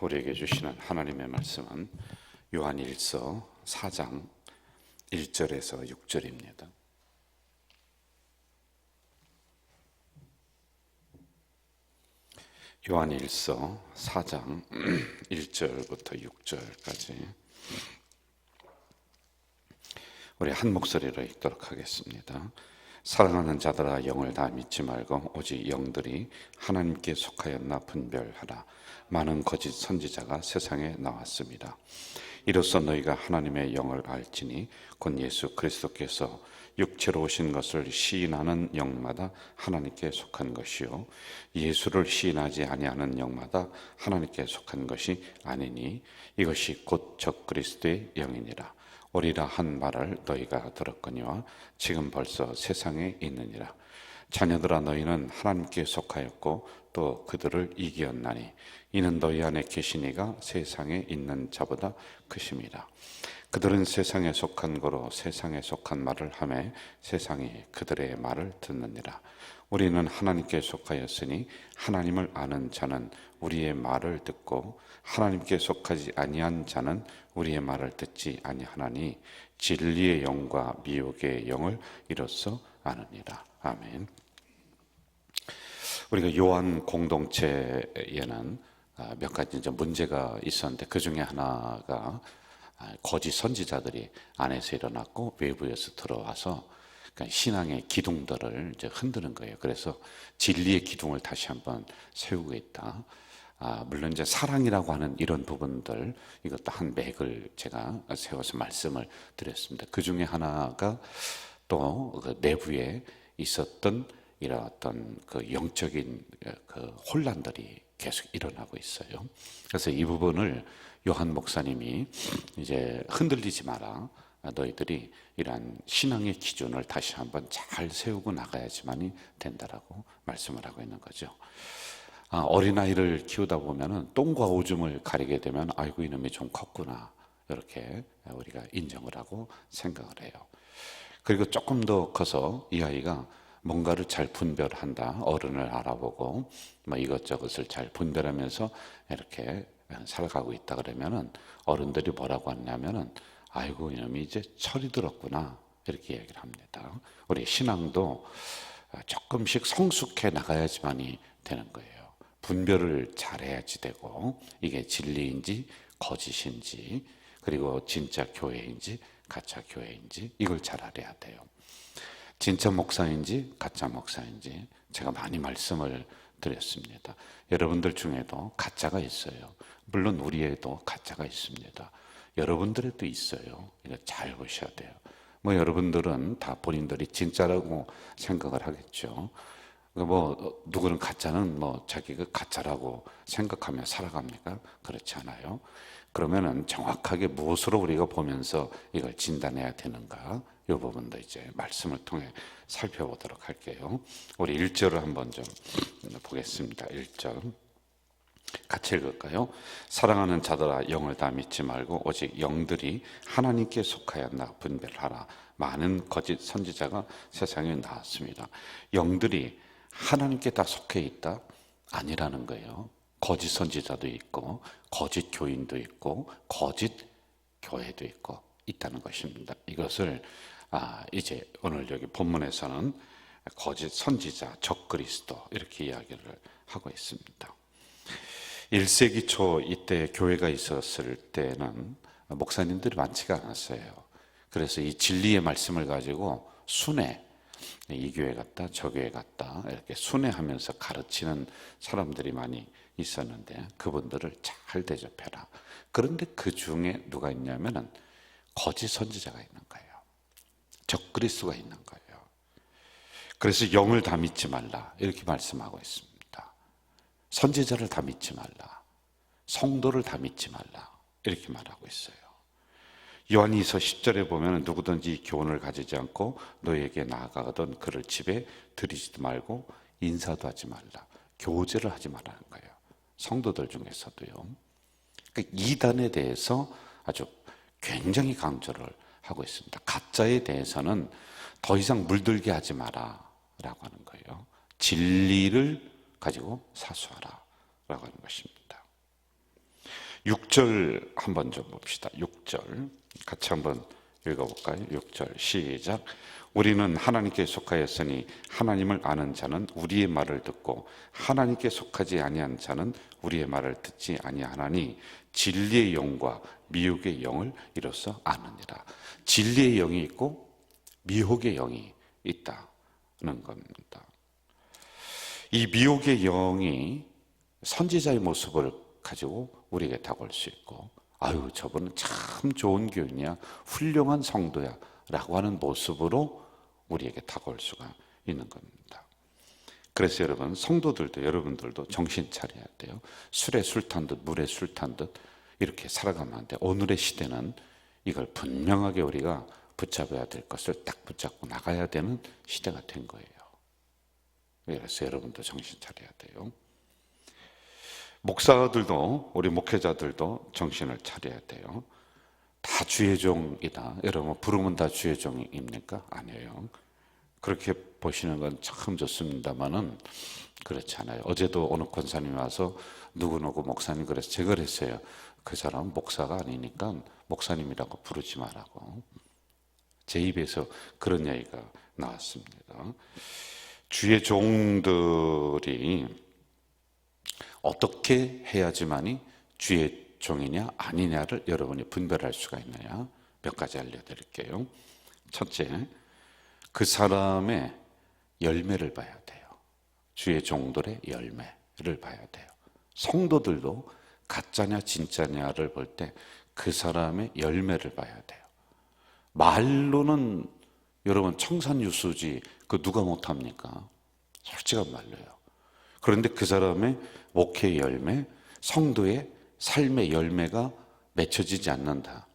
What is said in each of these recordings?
우리에게 주시는 하나님의 말씀은 요한일서 4장 1절에서 6절입니다. 요한일서 4장 1절부터 6절까지 우리 한 목소리로 읽도록 하겠습니다. 사랑하는 자들아, 영을 다 믿지 말고 오직 영들이 하나님께 속하였나 분별하라. 많은 거짓 선지자가 세상에 나왔습니다. 이로써 너희가 하나님의 영을 알지니 곧 예수 그리스도께서 육체로 오신 것을 시인하는 영마다 하나님께 속한 것이요 예수를 시인하지 아니하는 영마다 하나님께 속한 것이 아니니 이것이 곧 적그리스도의 영이니라. 오리라 한 말을 너희가 들었거니와 지금 벌써 세상에 있느니라. 자녀들아, 너희는 하나님께 속하였고 또 그들을 이기었나니 이는 너희 안에 계신 이가 세상에 있는 자보다 크심이라. 그들은 세상에 속한 거로 세상에 속한 말을 하매 세상이 그들의 말을 듣느니라. 우리는 하나님께 속하였으니 하나님을 아는 자는 우리의 말을 듣고 하나님께 속하지 아니한 자는 우리의 말을 듣지 아니하나니 진리의 영과 미혹의 영을 이로써 아느니라. 아멘. 우리가 요한 공동체에는 몇 가지 이제 문제가 있었는데 그 중에 하나가 거짓 선지자들이 안에서 일어났고 외부에서 들어와서 신앙의 기둥들을 이제 흔드는 거예요. 그래서 진리의 기둥을 다시 한번 세우고 있다. 물론 이제 사랑이라고 하는 이런 부분들, 이것도 한 맥을 제가 세워서 말씀을 드렸습니다. 그 중에 하나가 또 그 내부에 있었던 이런 어떤 그 영적인 그 혼란들이 계속 일어나고 있어요. 그래서 이 부분을 요한 목사님이 이제 흔들리지 마라. 너희들이 이러한 신앙의 기준을 다시 한번 잘 세우고 나가야지만이 된다라고 말씀을 하고 있는 거죠. 어린아이를 키우다 보면은 똥과 오줌을 가리게 되면 아이고 이놈이 좀 컸구나, 이렇게 우리가 인정을 하고 생각을 해요. 그리고 조금 더 커서 이 아이가 뭔가를 잘 분별한다, 어른을 알아보고 뭐 이것저것을 잘 분별하면서 이렇게 살아가고 있다 그러면은 어른들이 뭐라고 하냐면은 아이고 이놈이 이제 철이 들었구나, 이렇게 얘기를 합니다. 우리 신앙도 조금씩 성숙해 나가야지만이 되는 거예요. 분별을 잘해야지 되고 이게 진리인지 거짓인지, 그리고 진짜 교회인지 가짜 교회인지 이걸 잘 알아야 돼요. 진짜 목사인지 가짜 목사인지 제가 많이 말씀을 드렸습니다. 여러분들 중에도 가짜가 있어요. 물론 우리에도 가짜가 있습니다. 여러분들에도 있어요. 이거 잘 보셔야 돼요. 뭐 여러분들은 다 본인들이 진짜라고 생각을 하겠죠. 뭐 누구는 가짜는 뭐 자기가 가짜라고 생각하며 살아갑니까? 그렇지 않아요. 그러면은 정확하게 무엇으로 우리가 보면서 이걸 진단해야 되는가? 이 부분도 이제 말씀을 통해 살펴보도록 할게요. 우리 1절을 한번 좀 보겠습니다. 1절 같이 읽을까요? 사랑하는 자들아, 영을 다 믿지 말고 오직 영들이 하나님께 속하였나 분별하라. 많은 거짓 선지자가 세상에 나왔습니다. 영들이 하나님께 다 속해 있다? 아니라는 거예요. 거짓 선지자도 있고 거짓 교인도 있고 거짓 교회도 있고 있다는 것입니다. 이것을 이제 오늘 여기 본문에서는 거짓 선지자, 적그리스도 이렇게 이야기를 하고 있습니다. 1세기 초 이때 교회가 있었을 때는 목사님들이 많지가 않았어요. 그래서 이 진리의 말씀을 가지고 순회, 이 교회 같다 저 교회 같다 이렇게 순회하면서 가르치는 사람들이 많이 있었는데 그분들을 잘 대접해라. 그런데 그 중에 누가 있냐면은 거짓 선지자가 있는 거예요. 적그리스도가 있는 거예요. 그래서 영을 다 믿지 말라 이렇게 말씀하고 있습니다. 선지자를 다 믿지 말라, 성도를 다 믿지 말라 이렇게 말하고 있어요. 요한이서 10절에 보면 누구든지 교훈을 가지지 않고 너에게 나아가거든 그를 집에 들이지도 말고 인사도 하지 말라, 교제를 하지 말라는 거예요. 성도들 중에서도요. 그러니까 이단에 대해서 아주 굉장히 강조를 하고 있습니다. 가짜에 대해서는 더 이상 물들게 하지 마라 라고 하는 거예요. 진리를 가지고 사수하라 라고 하는 것입니다. 6절 한번 좀 봅시다. 6절 같이 한번 읽어볼까요? 6절 시작. 우리는 하나님께 속하였으니 하나님을 아는 자는 우리의 말을 듣고 하나님께 속하지 아니한 자는 우리의 말을 듣지 아니하나니 진리의 영과 미혹의 영을 이로써 아느니라. 진리의 영이 있고 미혹의 영이 있다는 겁니다. 이 미혹의 영이 선지자의 모습을 가지고 우리에게 다가올 수 있고, 아유 저분은 참 좋은 교인이야, 훌륭한 성도야 라고 하는 모습으로 우리에게 다가올 수가 있는 겁니다. 그래서 여러분, 성도들도 여러분들도 정신 차려야 돼요. 술에 술 탄 듯 물에 술 탄 듯 이렇게 살아가면 안 돼요. 오늘의 시대는 이걸 분명하게 우리가 붙잡아야 될 것을 딱 붙잡고 나가야 되는 시대가 된 거예요. 그래서 여러분도 정신 차려야 돼요. 목사들도, 우리 목회자들도 정신을 차려야 돼요. 다 주의 종이다. 여러분, 부르면 다 주의 종입니까? 아니에요. 그렇게 보시는 건 참 좋습니다만은 그렇지 않아요. 어제도 어느 권사님이 와서 누구누구 목사님 그래서 제가 그랬어요. 그 사람은 목사가 아니니까 목사님이라고 부르지 말라고. 제 입에서 그런 이야기가 나왔습니다. 주의 종들이 어떻게 해야지만이 주의 종이냐 아니냐를 여러분이 분별할 수가 있느냐, 몇 가지 알려드릴게요. 첫째, 그 사람의 열매를 봐야 돼요. 주의 종들의 열매를 봐야 돼요. 성도들도 가짜냐 진짜냐를 볼 때 그 사람의 열매를 봐야 돼요. 말로는 여러분 청산유수지 그 누가 못합니까? 솔직한 말로요. 그런데 그 사람의 목회의 열매, 성도의 삶의 열매가 맺혀지지 않는다.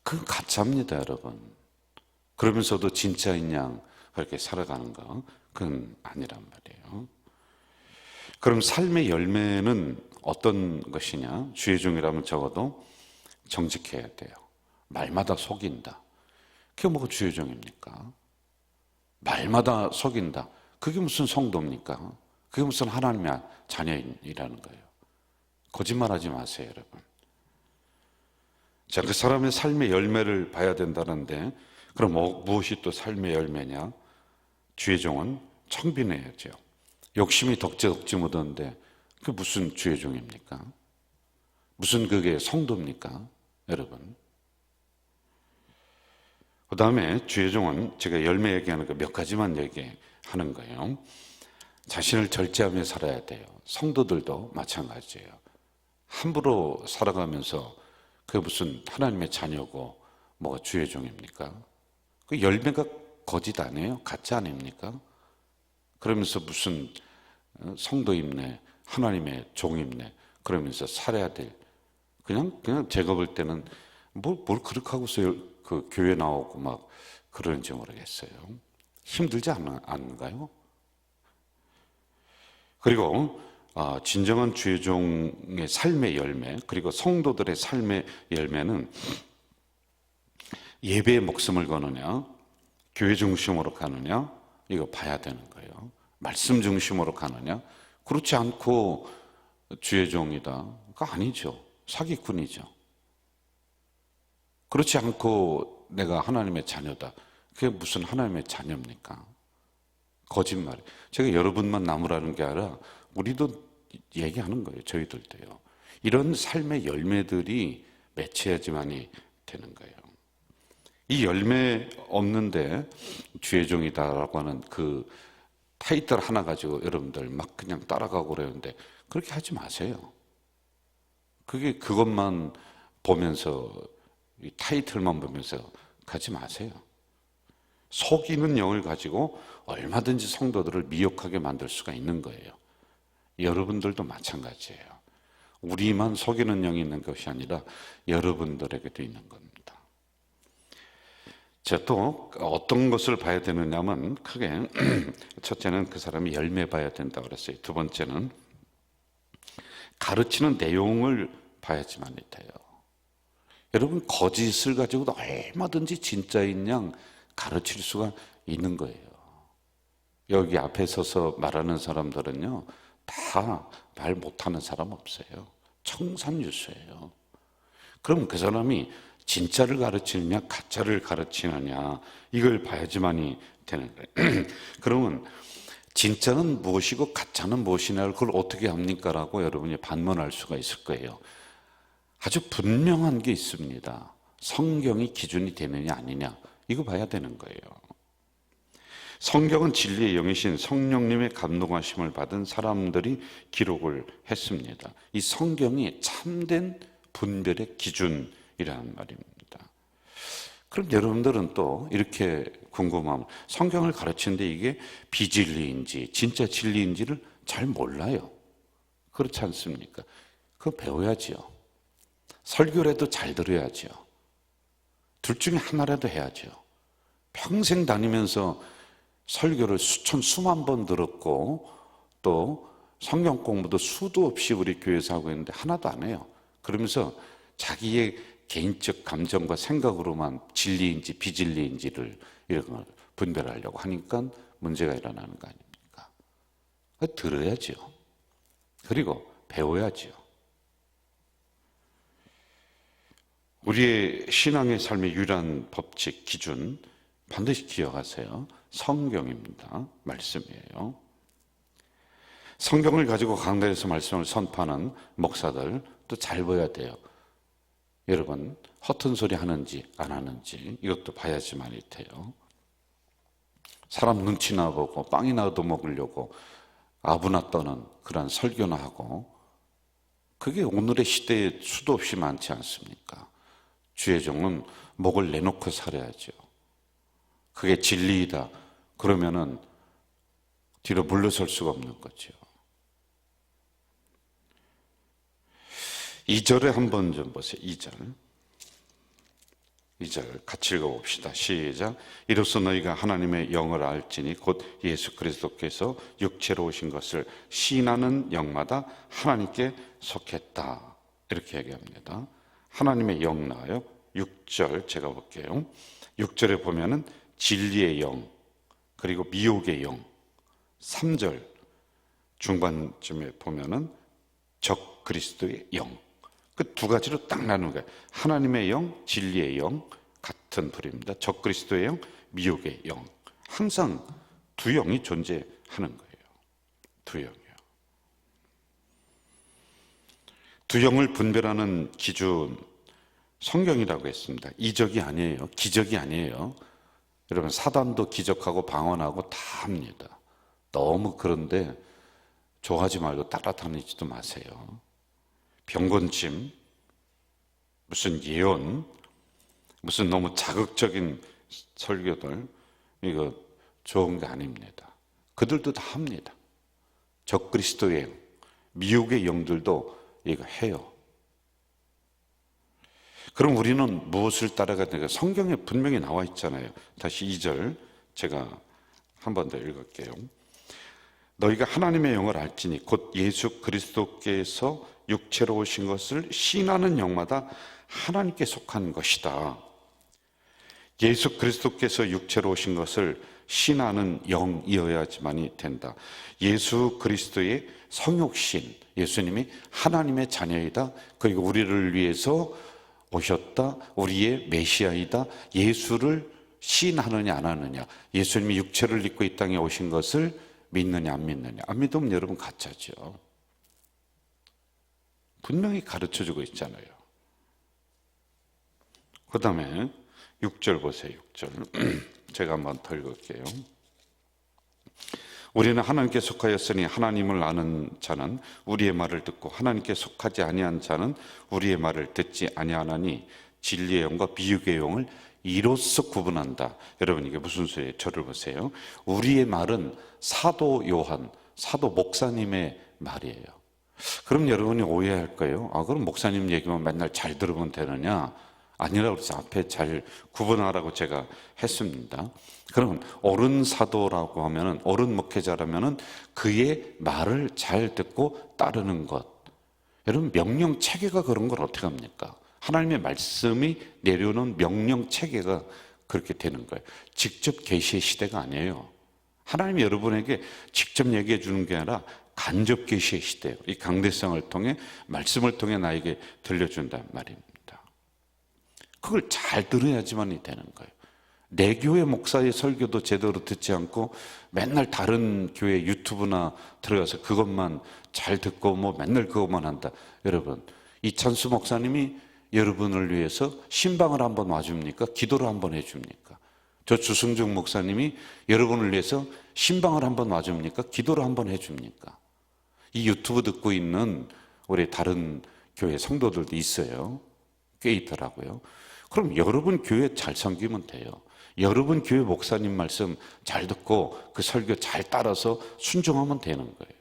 그건 가짜입니다, 여러분. 그러면서도 진짜인 양 그렇게 살아가는 거, 그건 아니란 말이에요. 그럼 삶의 열매는 어떤 것이냐? 주의 종이라면 적어도 정직해야 돼요. 말마다 속인다. 그게 뭐가 주의 종입니까? 말마다 속인다. 그게 무슨 성도입니까? 그게 무슨 하나님의 자녀이라는 거예요. 거짓말하지 마세요, 여러분. 자, 그 사람의 삶의 열매를 봐야 된다는데, 그럼 무엇이 또 삶의 열매냐? 주의 종은 청빈해야죠. 욕심이 덕지 묻었는데 그게 무슨 주의 종입니까? 무슨 그게 성도입니까? 여러분. 그 다음에 주의 종은 제가 열매 얘기하는 거 몇 가지만 얘기하는 거예요. 자신을 절제하며 살아야 돼요. 성도들도 마찬가지예요. 함부로 살아가면서 그게 무슨 하나님의 자녀고 뭐가 주의 종입니까? 그 열매가 거짓 아니에요? 가짜 아닙니까? 그러면서 무슨 성도입네, 하나님의 종입네 그러면서 살아야 될, 그냥 제가 볼 때는 뭘 그렇게 하고서 그 교회 나오고 막 그러는지 모르겠어요. 힘들지 않은가요? 그리고 진정한 주의 종의 삶의 열매, 그리고 성도들의 삶의 열매는 예배에 목숨을 거느냐, 교회 중심으로 가느냐, 이거 봐야 되는 거예요. 말씀 중심으로 가느냐, 그렇지 않고 주의 종이다, 그거 아니죠. 사기꾼이죠. 그렇지 않고 내가 하나님의 자녀다, 그게 무슨 하나님의 자녀입니까? 거짓말. 제가 여러분만 나무라는 게 아니라 우리도 얘기하는 거예요. 저희들도요. 이런 삶의 열매들이 맺혀야지만이 되는 거예요. 이 열매 없는데 주의 종이다라고 하는 그 타이틀 하나 가지고 여러분들 막 그냥 따라가고 그러는데 그렇게 하지 마세요. 그것만 보면서 이 타이틀만 보면서 가지 마세요. 속이는 영을 가지고 얼마든지 성도들을 미혹하게 만들 수가 있는 거예요. 여러분들도 마찬가지예요. 우리만 속이는 영이 있는 것이 아니라 여러분들에게도 있는 겁니다. 자, 또 어떤 것을 봐야 되느냐면 크게 첫째는 그 사람이 열매 봐야 된다고 그랬어요. 두 번째는 가르치는 내용을 봐야지만이 돼요. 여러분, 거짓을 가지고도 얼마든지 진짜인 양 가르칠 수가 있는 거예요. 여기 앞에 서서 말하는 사람들은요, 다 말 못하는 사람 없어요. 청산유수예요. 그럼 그 사람이 진짜를 가르치느냐 가짜를 가르치느냐 이걸 봐야지만이 되는 거예요. 그러면 진짜는 무엇이고 가짜는 무엇이냐 그걸 어떻게 합니까? 라고 여러분이 반문할 수가 있을 거예요. 아주 분명한 게 있습니다. 성경이 기준이 되느냐 아니냐 이거 봐야 되는 거예요. 성경은 진리의 영이신 성령님의 감동하심을 받은 사람들이 기록을 했습니다. 이 성경이 참된 분별의 기준이라는 말입니다. 그럼 여러분들은 또 이렇게 궁금하면 성경을 가르치는데 이게 비진리인지 진짜 진리인지를 잘 몰라요. 그렇지 않습니까? 그거 배워야지요. 설교라도 잘 들어야지요. 둘 중에 하나라도 해야죠. 평생 다니면서 설교를 수만 번 들었고 또 성경 공부도 수도 없이 우리 교회에서 하고 있는데 하나도 안 해요. 그러면서 자기의 개인적 감정과 생각으로만 진리인지 비진리인지를 이런 걸 분별하려고 하니까 문제가 일어나는 거 아닙니까? 들어야죠. 그리고 배워야죠. 우리의 신앙의 삶의 유일한 법칙, 기준 반드시 기억하세요. 성경입니다. 말씀이에요. 성경을 가지고 강단에서 말씀을 선포하는 목사들 또 잘 봐야 돼요. 여러분 허튼 소리 하는지 안 하는지 이것도 봐야지만이 돼요. 사람 눈치나 보고 빵이나 얻어먹으려고 아부나 떠는 그런 설교나 하고 그게 오늘의 시대에 수도 없이 많지 않습니까? 주의 종은 목을 내놓고 살아야죠. 그게 진리이다 그러면은 뒤로 물러설 수가 없는 거죠. 2절에 한번 좀 보세요. 2절 같이 읽어봅시다. 시작. 이로써 너희가 하나님의 영을 알지니 곧 예수 그리스도께서 육체로 오신 것을 시인하는 영마다 하나님께 속했다. 이렇게 얘기합니다. 하나님의 영 나와요. 6절 제가 볼게요. 6절에 보면은 진리의 영 그리고 미혹의 영. 3절 중반쯤에 보면은 적 그리스도의 영. 그 두 가지로 딱 나누는 거예요. 하나님의 영, 진리의 영 같은 불입니다. 적 그리스도의 영, 미혹의 영. 항상 두 영이 존재하는 거예요. 두 영이요. 두 영을 분별하는 기준 성경이라고 했습니다. 이적이 아니에요. 기적이 아니에요. 여러분 사단도 기적하고 방언하고 다 합니다. 너무 그런데 좋아하지 말고 따라다니지도 마세요. 병건침, 무슨 예언, 무슨 너무 자극적인 설교들 이거 좋은 게 아닙니다. 그들도 다 합니다. 적그리스도의 영, 미혹의 영들도 이거 해요. 그럼 우리는 무엇을 따라가야 되는가? 성경에 분명히 나와 있잖아요. 다시 2절 제가 한 번 더 읽을게요. 너희가 하나님의 영을 알지니 곧 예수 그리스도께서 육체로 오신 것을 시인하는 영마다 하나님께 속한 것이다. 예수 그리스도께서 육체로 오신 것을 시인하는 영이어야지만이 된다. 예수 그리스도의 성육신, 예수님이 하나님의 자녀이다. 그리고 우리를 위해서 오셨다. 우리의 메시아이다. 예수를 시인하느냐 안 하느냐. 예수님이 육체를 입고 이 땅에 오신 것을 믿느냐 안 믿느냐. 안 믿으면 여러분 가짜죠. 분명히 가르쳐주고 있잖아요. 그 다음에 6절 보세요. 6절 제가 한번 더 읽을게요. 우리는 하나님께 속하였으니 하나님을 아는 자는 우리의 말을 듣고 하나님께 속하지 아니한 자는 우리의 말을 듣지 아니하나니 진리의 영과 비유의 영을 이로써 구분한다. 여러분 이게 무슨 소리예요? 저를 보세요. 우리의 말은 사도 요한, 사도 목사님의 말이에요. 그럼 여러분이 오해할 거예요. 그럼 목사님 얘기만 맨날 잘 들으면 되느냐? 아니라고 그래서 앞에 잘 구분하라고 제가 했습니다. 그러면 옳은 사도라고 하면은, 옳은 목회자라면은 그의 말을 잘 듣고 따르는 것. 여러분 명령 체계가 그런 걸 어떻게 합니까? 하나님의 말씀이 내려오는 명령 체계가 그렇게 되는 거예요. 직접 계시의 시대가 아니에요. 하나님이 여러분에게 직접 얘기해 주는 게 아니라 간접 계시의 시대예요. 이 강대상을 통해 말씀을 통해 나에게 들려준단 말입니다. 그걸 잘 들어야지만이 되는 거예요. 내 교회 목사의 설교도 제대로 듣지 않고 맨날 다른 교회 유튜브나 들어가서 그것만 잘 듣고 뭐 맨날 그것만 한다. 여러분, 이찬수 목사님이 여러분을 위해서 신방을 한번 와줍니까? 기도를 한번 해줍니까? 저 주승중 목사님이 여러분을 위해서 신방을 한번 와줍니까? 기도를 한번 해줍니까? 이 유튜브 듣고 있는 우리 다른 교회 성도들도 있어요. 꽤 있더라고요. 그럼 여러분 교회 잘 섬기면 돼요. 여러분 교회 목사님 말씀 잘 듣고 그 설교 잘 따라서 순종하면 되는 거예요.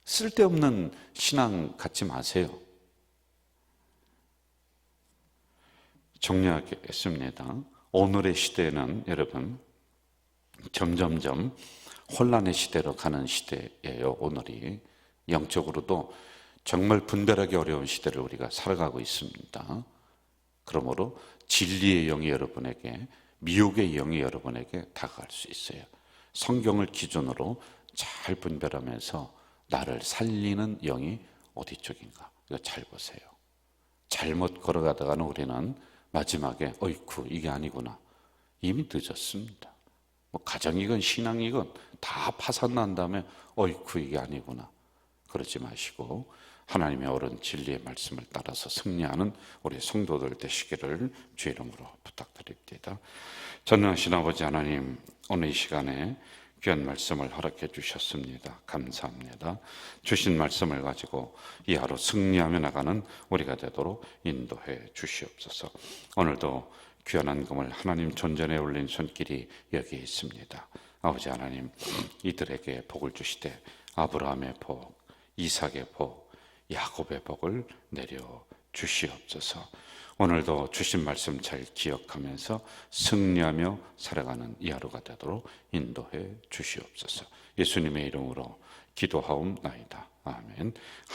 쓸데없는 신앙 갖지 마세요. 정리하겠습니다. 오늘의 시대는 여러분 점점점 혼란의 시대로 가는 시대예요. 오늘이 영적으로도 정말 분별하기 어려운 시대를 우리가 살아가고 있습니다. 그러므로 진리의 영이 여러분에게, 미혹의 영이 여러분에게 다가갈 수 있어요. 성경을 기준으로 잘 분별하면서 나를 살리는 영이 어디 쪽인가, 이거 잘 보세요. 잘못 걸어가다가는 우리는 마지막에 어이쿠 이게 아니구나, 이미 늦었습니다. 뭐 가정이건 신앙이건 다 파산난 다음에 어이쿠 이게 아니구나, 그러지 마시고 하나님의 옳은 진리의 말씀을 따라서 승리하는 우리 성도들 되시기를 주의 이름으로 부탁드립니다. 전능하신 아버지 하나님, 오늘 이 시간에 귀한 말씀을 허락해 주셨습니다. 감사합니다. 주신 말씀을 가지고 이 하루 승리하며 나가는 우리가 되도록 인도해 주시옵소서. 오늘도 귀한 헌금을 하나님 존전에 올린 손길이 여기에 있습니다. 아버지 하나님, 이들에게 복을 주시되 아브라함의 복, 이삭의 복, 야곱의 복을 내려 주시옵소서. 오늘도 주신 말씀 잘 기억하면서 승리하며 살아가는 이 하루가 되도록 인도해 주시옵소서. 예수님의 이름으로 기도하옵나이다. 아멘.